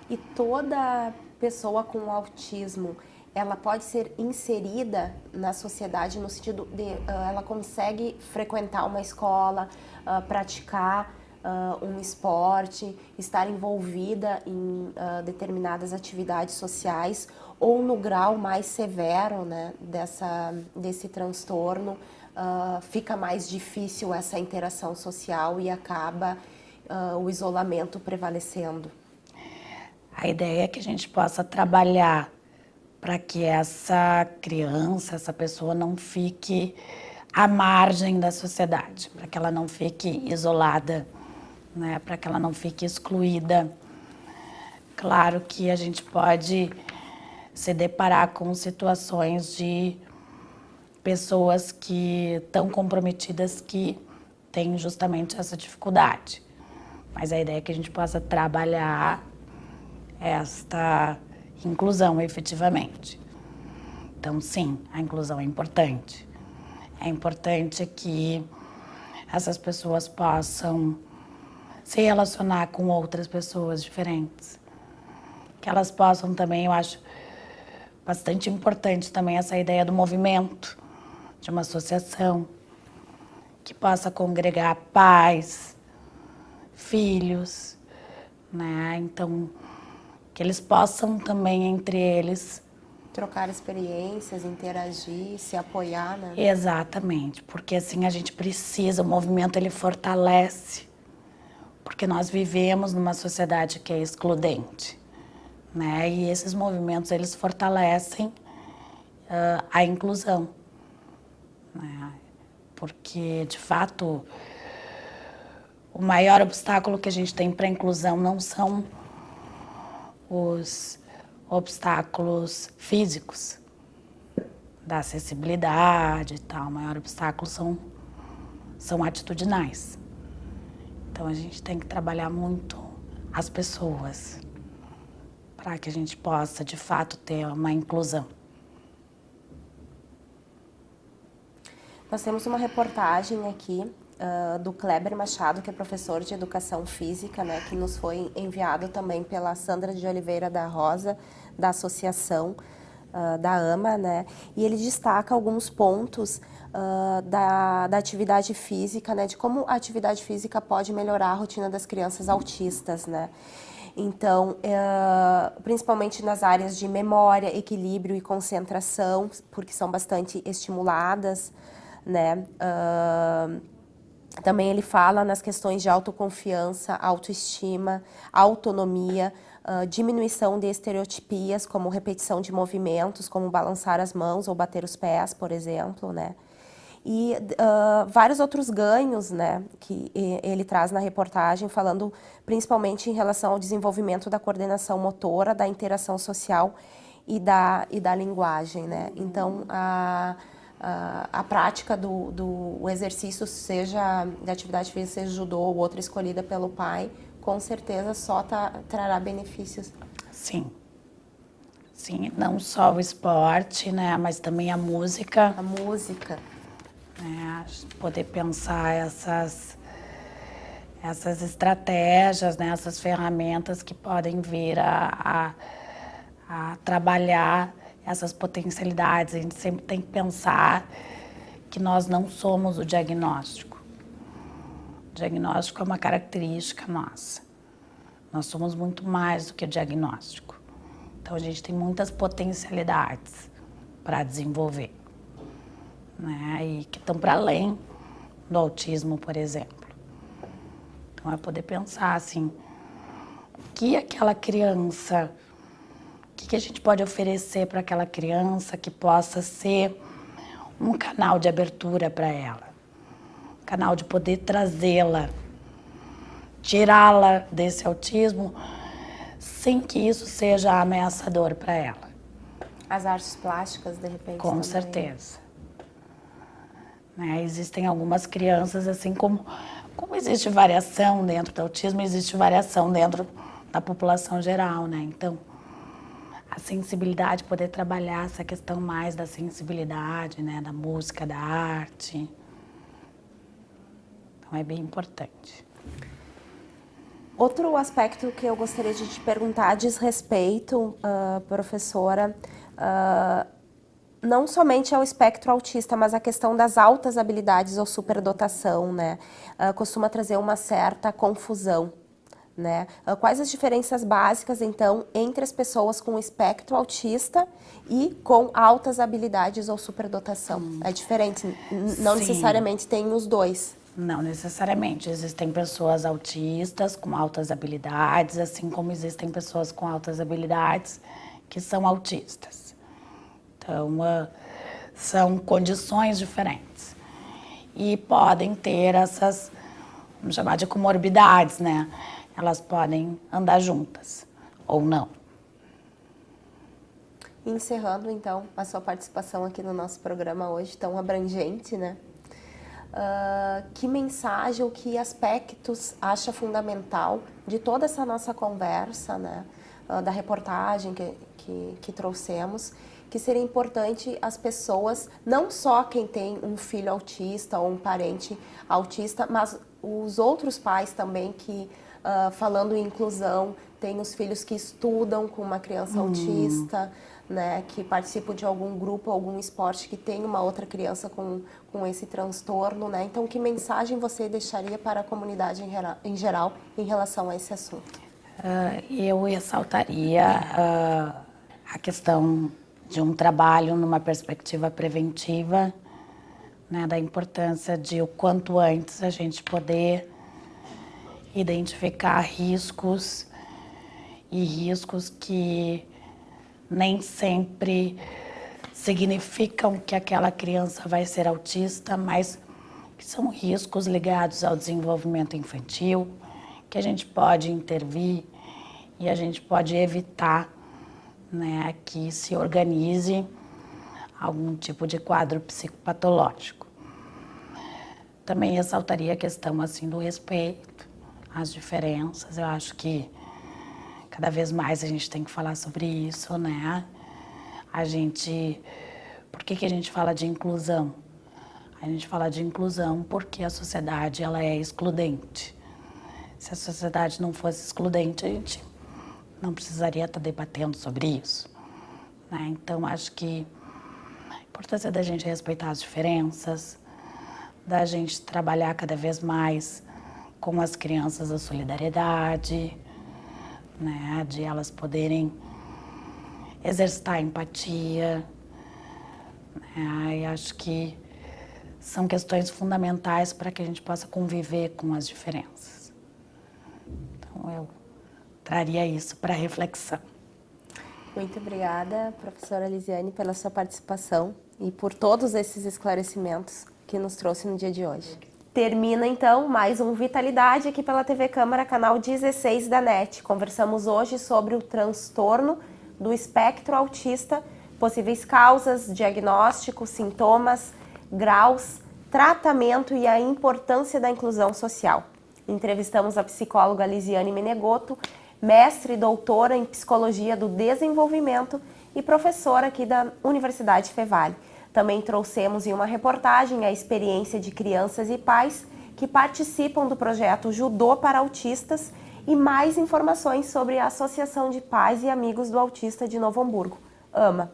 E toda pessoa com autismo, ela pode ser inserida na sociedade no sentido de ela consegue frequentar uma escola, praticar um esporte, estar envolvida em determinadas atividades sociais, ou no grau mais severo, né, desse transtorno, fica mais difícil essa interação social e acaba o isolamento prevalecendo. A ideia é que a gente possa trabalhar para que essa criança, essa pessoa não fique à margem da sociedade, para que ela não fique isolada, né? Para que ela não fique excluída. Claro que a gente pode se deparar com situações de pessoas que estão comprometidas que têm justamente essa dificuldade. Mas a ideia é que a gente possa trabalhar esta inclusão efetivamente. Então, sim, a inclusão é importante. É importante que essas pessoas possam se relacionar com outras pessoas diferentes. Que elas possam também, eu acho bastante importante também essa ideia do movimento, de uma associação que possa congregar pais, filhos, né? Então, que eles possam também, entre eles, trocar experiências, interagir, se apoiar, né? Exatamente, porque assim a gente precisa, o movimento ele fortalece, porque nós vivemos numa sociedade que é excludente, né? E esses movimentos eles fortalecem a inclusão, né? Porque de fato o maior obstáculo que a gente tem para a inclusão não são os obstáculos físicos, da acessibilidade e tal. O maior obstáculo são atitudinais. Então a gente tem que trabalhar muito as pessoas para que a gente possa, de fato, ter uma inclusão. Nós temos uma reportagem aqui do Kleber Machado, que é professor de Educação Física, né, que nos foi enviado também pela Sandra de Oliveira da Rosa, da associação. da AMA, né? E ele destaca alguns pontos da atividade física, né? De como a atividade física pode melhorar a rotina das crianças autistas, né? Então, principalmente nas áreas de memória, equilíbrio e concentração, porque são bastante estimuladas, né? Também ele fala nas questões de autoconfiança, autoestima, autonomia, diminuição de estereotipias, como repetição de movimentos, como balançar as mãos ou bater os pés, por exemplo, né? E vários outros ganhos, né, que ele traz na reportagem, falando principalmente em relação ao desenvolvimento da coordenação motora, da interação social e da linguagem, né? Então, a prática do exercício, seja da atividade física, seja judô ou outra escolhida pelo pai, com certeza só trará benefícios. Sim. Sim, não só o esporte, né, mas também a música. A música. Poder pensar essas estratégias, né, essas ferramentas que podem vir a trabalhar essas potencialidades. A gente sempre tem que pensar que nós não somos o diagnóstico. O diagnóstico é uma característica nossa. Nós somos muito mais do que o diagnóstico. Então, a gente tem muitas potencialidades para desenvolver, né? E que estão para além do autismo, por exemplo. Então, é poder pensar assim, o que aquela criança, o que a gente pode oferecer para aquela criança que possa ser um canal de abertura para ela, um canal de poder trazê-la, tirá-la desse autismo sem que isso seja ameaçador para ela. As artes plásticas, de repente, Com também. certeza. Né? Existem algumas crianças, assim como existe variação dentro do autismo, existe variação dentro da população geral, né? Então, a sensibilidade, poder trabalhar essa questão mais da sensibilidade, né? Da música, da arte. Então, é bem importante. Outro aspecto que eu gostaria de te perguntar diz respeito, professora, não somente ao espectro autista, mas a questão das altas habilidades ou superdotação, né? Costuma trazer uma certa confusão, né? Quais as diferenças básicas, então, entre as pessoas com espectro autista e com altas habilidades ou superdotação? É diferente, não Sim. necessariamente tem os dois. Não necessariamente. Existem pessoas autistas com altas habilidades, assim como existem pessoas com altas habilidades que são autistas. Então, são condições diferentes. E podem ter essas, vamos chamar de comorbidades, né? Elas podem andar juntas ou não. Encerrando, então, a sua participação aqui no nosso programa hoje, tão abrangente, né? Que mensagem ou que aspectos acha fundamental de toda essa nossa conversa, né? Da reportagem que trouxemos, que seria importante as pessoas, não só quem tem um filho autista ou um parente autista, mas os outros pais também que, falando em inclusão, têm os filhos que estudam com uma criança autista, né, que participam de algum grupo, algum esporte que tem uma outra criança com esse transtorno, né? Então, que mensagem você deixaria para a comunidade em geral em relação a esse assunto? Eu ressaltaria a questão de um trabalho numa perspectiva preventiva, né, da importância de o quanto antes a gente poder identificar riscos e riscos que nem sempre significam que aquela criança vai ser autista, mas que são riscos ligados ao desenvolvimento infantil, que a gente pode intervir e a gente pode evitar, né, que se organize algum tipo de quadro psicopatológico. Também ressaltaria a questão assim, do respeito às diferenças. Eu acho que cada vez mais a gente tem que falar sobre isso, né? Por que a gente fala de inclusão? A gente fala de inclusão porque a sociedade ela é excludente. Se a sociedade não fosse excludente, a gente não precisaria estar debatendo sobre isso, né? Então, acho que a importância da gente respeitar as diferenças, da gente trabalhar cada vez mais com as crianças a solidariedade, né? De elas poderem exercitar a empatia, né? E acho que são questões fundamentais para que a gente possa conviver com as diferenças. Então, eu traria isso para reflexão. Muito obrigada, professora Lisiane, pela sua participação e por todos esses esclarecimentos que nos trouxe no dia de hoje. Termina, então, mais um Vitalidade aqui pela TV Câmara, canal 16 da NET. Conversamos hoje sobre o transtorno do espectro autista, possíveis causas, diagnóstico, sintomas, graus, tratamento e a importância da inclusão social. Entrevistamos a psicóloga Lisiane Menegoto, mestre e doutora em Psicologia do Desenvolvimento e professora aqui da Universidade Fevale. Também trouxemos em uma reportagem a experiência de crianças e pais que participam do projeto Judô para Autistas e mais informações sobre a Associação de Pais e Amigos do Autista de Novo Hamburgo, AMA.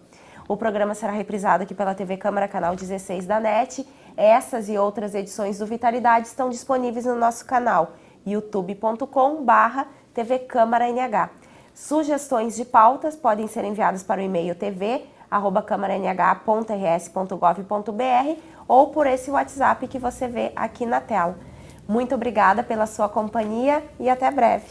O programa será reprisado aqui pela TV Câmara, canal 16 da NET. Essas e outras edições do Vitalidade estão disponíveis no nosso canal youtube.com/TV Câmara NH. Sugestões de pautas podem ser enviadas para o e-mail tv@câmaranh.rs.gov.br ou por esse WhatsApp que você vê aqui na tela. Muito obrigada pela sua companhia e até breve.